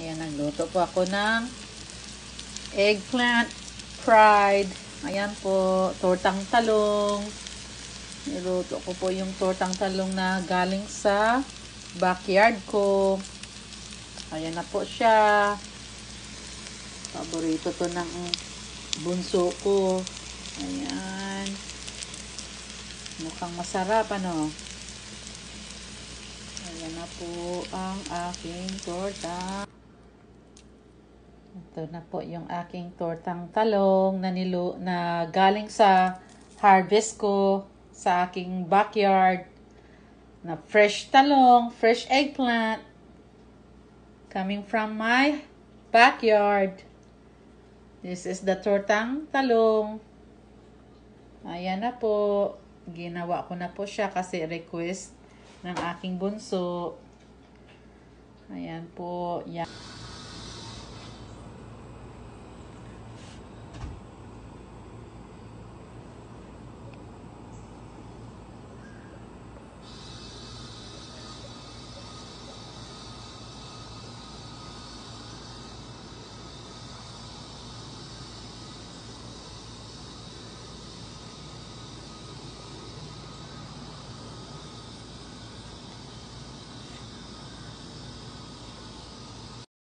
Ayan, nagluto po ako ng eggplant fried. Ayan po, tortang talong. Niluto ko po yung tortang talong na galing sa backyard ko. Ayan na po siya. Paborito to ng bunso ko. Ayan. Mukhang masarap, ano? Ayan na po ang aking torta. Ito na po yung aking tortang talong na galing sa harvest ko sa aking backyard. Na fresh talong, fresh eggplant coming from my backyard. This is the tortang talong. Ayan na po. Ginawa ko na po siya kasi request ng aking bunso. Ayan po. Yan.